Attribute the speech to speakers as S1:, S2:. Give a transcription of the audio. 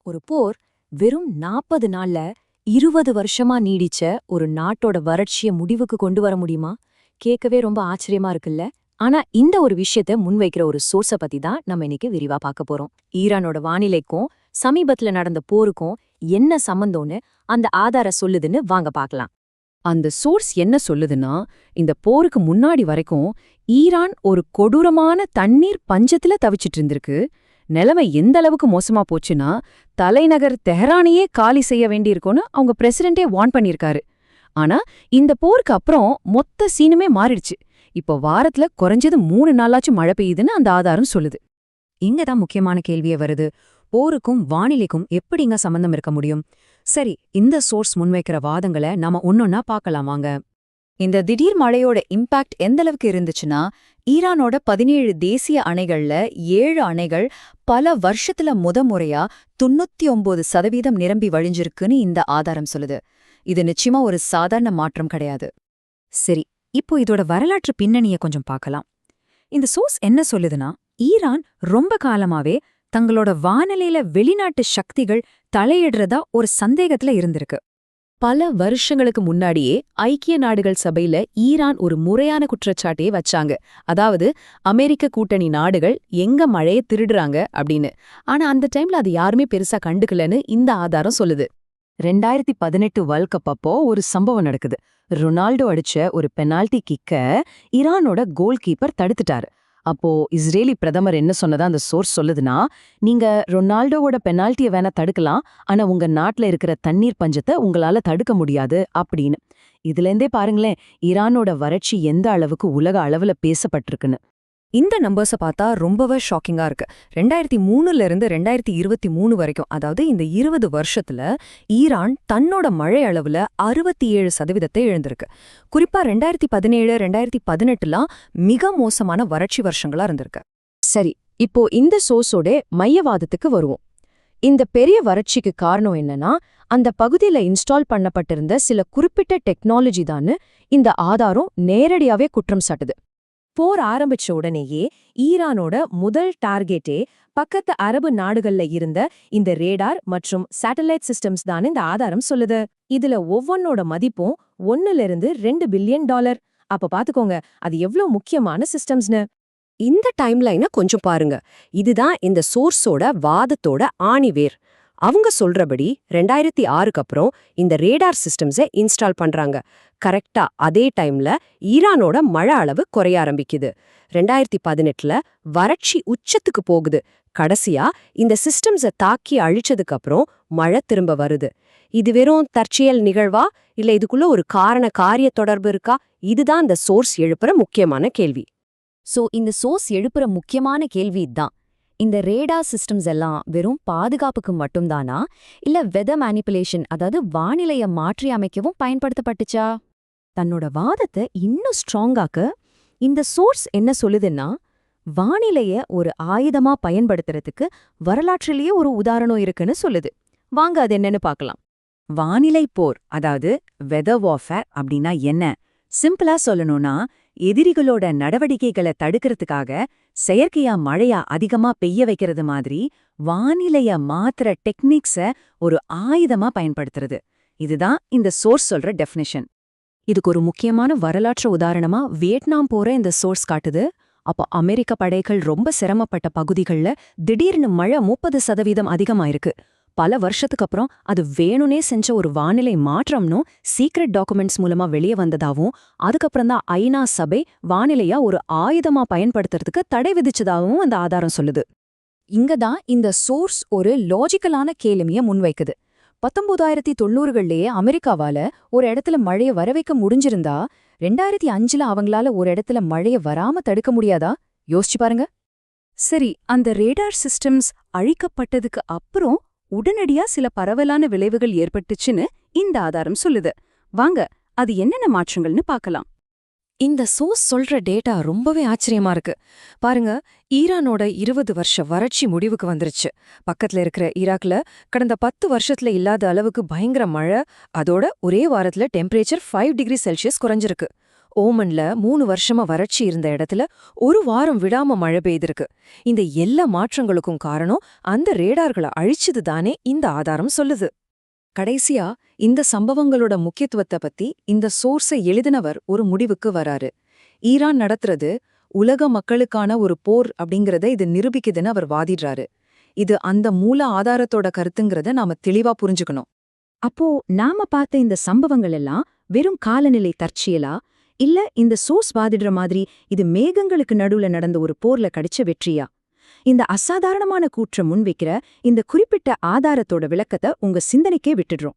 S1: ஒரு போர் வெறும் 40 நாள்ல 20 வருஷமா நீடிச்ச ஒரு நாட்டோட வறட்சிய முடிவுக்கு கொண்டு வர முடியுமா? கேட்கவே ரொம்ப ஆச்சரியமா இருக்குல்ல. ஆனா இந்த ஒரு விஷயத்த முன்வைக்கிற ஒரு சோர்ஸ பத்தி தான் நம்ம இன்னைக்கு விரிவா பார்க்க போறோம். ஈரானோட வானிலைக்கும் சமீபத்துல நடந்த போருக்கும் என்ன சம்பந்தம்னு அந்த ஆதாரம் சொல்லுதுன்னு வாங்க பார்க்கலாம்.
S2: அந்த சோர்ஸ் என்ன சொல்லுதுன்னா, இந்த போருக்கு முன்னாடி வரைக்கும் ஈரான் ஒரு கொடூரமான தண்ணீர் பஞ்சத்துல தவிச்சிட்டு இருந்திருக்கு. நிலைமை எந்த அளவுக்கு மோசமா போச்சுன்னா, தலைநகர் தெஹ்ரானையே காலி செய்ய வேண்டியிருக்கும்னு அவங்க பிரசிடென்டே வார்ன் பண்ணியிருக்காரு. ஆனா இந்த போருக்கு அப்புறம் மொத்த சீனுமே மாறிடுச்சு. இப்போ வாரத்துல குறைஞ்சது 3 நாளாச்சும் மழை பெய்யுதுன்னு அந்த ஆதாரம் சொல்லுது.
S1: இங்கதான் முக்கியமான கேள்வியே வருது. போருக்கும் வானிலைக்கும் எப்படிங்க சம்பந்தம் இருக்க முடியும்? சரி, இந்த சோர்ஸ் முன்வைக்கிற வாதங்களை நாம ஒன்னொன்னா பார்க்கலாம் வாங்க. இந்த திடீர் மழையோட இம்பாக்ட் எந்த அளவுக்கு இருந்துச்சுன்னா, ஈரானோட 17 தேசிய அணைகள்ல 7 அணைகள் பல வருஷத்துல முறையா 99% நிரம்பி வழிஞ்சிருக்குன்னு இந்த ஆதாரம் சொல்லுது. இது நிச்சயமா ஒரு சாதாரண மாற்றம் கிடையாது. சரி, இப்போ இதோட வரலாற்று பின்னணிய கொஞ்சம் பார்க்கலாம். இந்த சோர்ஸ் என்ன சொல்லுதுன்னா, ஈரான் ரொம்ப காலமாவே தங்களோட வானிலையில வெளிநாட்டு சக்திகள் தலையிடுறதா ஒரு சந்தேகத்துல இருந்திருக்கு.
S2: பல வருஷங்களுக்கு முன்னாடியே ஐக்கிய நாடுகள் சபையில ஈரான் ஒரு முறையான குற்றச்சாட்டையே வச்சாங்க. அதாவது அமெரிக்க கூட்டணி நாடுகள் எங்க மழைய திருடுறாங்க அப்படின்னு. ஆனா அந்த டைம்ல அது யாருமே பெருசா கண்டுக்கலன்னு இந்த ஆதாரம் சொல்லுது. 2018 வேர்ல்ட் கப் அப்போ ஒரு சம்பவம் நடக்குது. ரொனால்டோ அடிச்ச ஒரு பெனால்டி கிக்க ஈரானோட கோல் கீப்பர் தடுத்துட்டாரு. அப்போ இஸ்ரேலி பிரதமர் என்ன சொன்னதா அந்த சோர்ஸ் சொல்லுதுன்னா, நீங்க ரொனால்டோவோட பெனால்ட்டிய வேணா தடுக்கலாம், ஆனா உங்க நாட்டுல இருக்கிற தண்ணீர் பஞ்சத்தை உங்களால தடுக்க முடியாது அப்படின்னு. இதுலேருந்தே பாருங்களேன், ஈரானோட வறட்சி எந்த அளவுக்கு உலக அளவுல பேசப்பட்டிருக்குன்னு.
S1: இந்த நம்பர்ஸை பார்த்தா ரொம்பவே ஷாக்கிங்கா இருக்கு. 2003ல இருந்து 2023 வரைக்கும், அதாவது இந்த 20 வருஷத்துல ஈரான் தன்னோட மழை அளவுல 67% இழந்திருக்கு. குறிப்பா 2017, 2018லாம் மிக மோசமான வறட்சி வருஷங்களா இருந்திருக்கு.
S2: சரி, இப்போ இந்த சோர்ஸோட மையவாதத்துக்கு வருவோம். இந்த பெரிய வறட்சிக்கு காரணம் என்னன்னா, அந்த பகுதியில இன்ஸ்டால் பண்ணப்பட்டிருந்த சில குறிப்பிட்ட டெக்னாலஜி தான்னு இந்த ஆதாரம் நேரடியாவே குற்றம் சாட்டுது.
S1: போர் ஆரம்பிச்ச உடனேயே ஈரானோட முதல் டார்கெட்டே பக்கத்து அரபு நாடுகள்ல இருந்த இந்த ரேடார் மற்றும் சேட்டலைட் சிஸ்டம்ஸ் தான் இந்த ஆதாரம் சொல்லுது. இதுல ஒவ்வொன்னோட மதிப்பும் 1 to 2 பில்லியன் டாலர். அப்ப பாத்துக்கோங்க, அது எவ்வளவு முக்கியமான சிஸ்டம்ஸ்னு. இந்த டைம்லைனை கொஞ்சம் பாருங்க. இதுதான் இந்த சோர்ஸோட வாதத்தோட ஆணிவேர். அவங்க சொல்றபடி 2006க்கு அப்புறம் இந்த ரேடார் சிஸ்டம்ஸை இன்ஸ்டால் பண்றாங்க. கரெக்டா அதே டைம்ல ஈரானோட மழை அளவு குறைய ஆரம்பிக்குது. 2018ல வறட்சி உச்சத்துக்கு போகுது. கடைசியா இந்த சிஸ்டம்ஸை தாக்கி அழிச்சதுக்கு அப்புறம் மழை திரும்ப வருது. இது வெறும் தற்செயல் நிகழ்வா, இல்ல இதுக்குள்ள ஒரு காரண காரிய தொடர்பு இருக்கா? இதுதான் இந்த சோர்ஸ் எழுப்புற முக்கியமான கேள்வி.
S2: இந்த சோர்ஸ் எழுப்புற முக்கியமான கேள்வி இதான். இந்த ரேடார் சிஸ்டம்ஸ் எல்லாம் வெறும் பாதுகாப்புக்கு மட்டும்தானா, இல்ல வெதர் மேனிப்புலேஷன், அதாவது வானிலைய மாற்றி அமைக்கவும் பயன்படுத்தப்பட்டுச்சா?
S1: தன்னோட வாதத்தை இன்னும் ஸ்ட்ராங்காக்க இந்த சோர்ஸ் என்ன சொல்லுதுன்னா, வானிலைய ஒரு ஆயுதமா பயன்படுத்துறதுக்கு வரலாற்றிலேயே ஒரு உதாரணம் இருக்குன்னு சொல்லுது. வாங்க அது என்னன்னு பார்க்கலாம். வானிலை போர், அதாவது வெதர் வார்ஃபேர் அப்படின்னா என்ன? சிம்பிளா சொல்லணும்னா, எதிரிகளோட நடவடிக்கைகளை தடுக்கிறதுக்காக செயற்கையா மழையா அதிகமா பெய்ய வைக்கிறது மாதிரி வானிலைய மாத்திர டெக்னிக்ஸ ஒரு ஆயுதமா பயன்படுத்துறது. இதுதான் இந்த சோர்ஸ் சொல்ற டெஃபினிஷன். இதுக்கு ஒரு முக்கியமான வரலாற்று உதாரணமா வியட்நாம் போற இந்த சோர்ஸ் காட்டுது. அப்போ அமெரிக்க படைகள் ரொம்ப சிரமப்பட்ட பகுதிகள்ல திடீர்னு மழை 30% அதிகமாயிருக்கு. பல வருஷத்துக்கு அப்புறம் அது வேணும்னே செஞ்ச ஒரு வானிலை மாற்றம்னும் சீக்ரெட் டாக்குமெண்ட்ஸ் மூலமா வெளியே வந்ததாவும், அதுக்கப்புறம் தான் ஐநா சபை வானிலையா ஒரு ஆயுதமா பயன்படுத்துறதுக்கு தடை விதிச்சதாகவும் அந்த ஆதாரம் சொல்லுது. இங்கதான் இந்த சோர்ஸ் ஒரு லாஜிக்கலான கேள்விய முன்வைக்குது. 1990களிலேயே அமெரிக்காவால ஒரு இடத்துல மழைய வரவைக்க முடிஞ்சிருந்தா, 2005ல அவங்களால ஒரு இடத்துல மழைய வராம தடுக்க முடியாதா? யோசிச்சு பாருங்க. சரி, அந்த ரேடார் சிஸ்டம்ஸ் அழிக்கப்பட்டதுக்கு அப்புறம் உடனடியா சில பரவலான விளைவுகள் ஏற்பட்டுச்சுன்னு இந்த ஆதாரம் சொல்லுது. வாங்க அது என்னென்ன மாற்றங்கள்னு பார்க்கலாம். இந்த சோர்ஸ் சொல்ற டேட்டா ரொம்பவே ஆச்சரியமா இருக்கு. பாருங்க, ஈரானோட 20 வருஷ வறட்சி முடிவுக்கு வந்துருச்சு. பக்கத்துல இருக்கிற ஈராக்ல கடந்த 10 வருஷத்துல இல்லாத அளவுக்கு பயங்கர மழை. அதோட ஒரே வாரத்துல டெம்பரேச்சர் 5 டிகிரி செல்சியஸ் குறைஞ்சிருக்கு. ஓமன்ல 3 வருஷமா வறட்சி இருந்த இடத்துல ஒரு வாரம் விடாம மழை பெய்திருக்கு. இந்த எல்லா மாற்றங்களுக்கும் காரணம் அந்த ரேடார்களை அழிச்சது தானே இந்த ஆதாரம் சொல்லுது.
S2: கடைசியா இந்த சம்பவங்களோட முக்கியத்துவத்தை பத்தி இந்த சோர்ஸை எழுதினவர் ஒரு முடிவுக்கு வராரு. ஈரான் நடத்துறது உலக மக்களுக்கான ஒரு போர் அப்படிங்கறத இது நிரூபிக்குதுன்னு அவர் வாதிடுறாரு. இது அந்த மூல ஆதாரத்தோட கருத்துங்கிறத நாம தெளிவா புரிஞ்சுக்கணும்.
S1: அப்போ நாம பார்த்த இந்த சம்பவங்கள் எல்லாம் வெறும் காலநிலை தற்செயலா, இல்ல இந்த சோர்ஸ் வாதிடுற மாதிரி இது மேகங்களுக்கு நடுவுல நடந்த ஒரு போர்ல கிடைச்ச வெற்றியா? இந்த அசாதாரணமான கூற்றை முன்வைக்கிற இந்த குறிப்பிட்ட ஆதாரத்தோட விளக்கத்தை உங்க சிந்தனைக்கே விட்டுடுறோம்.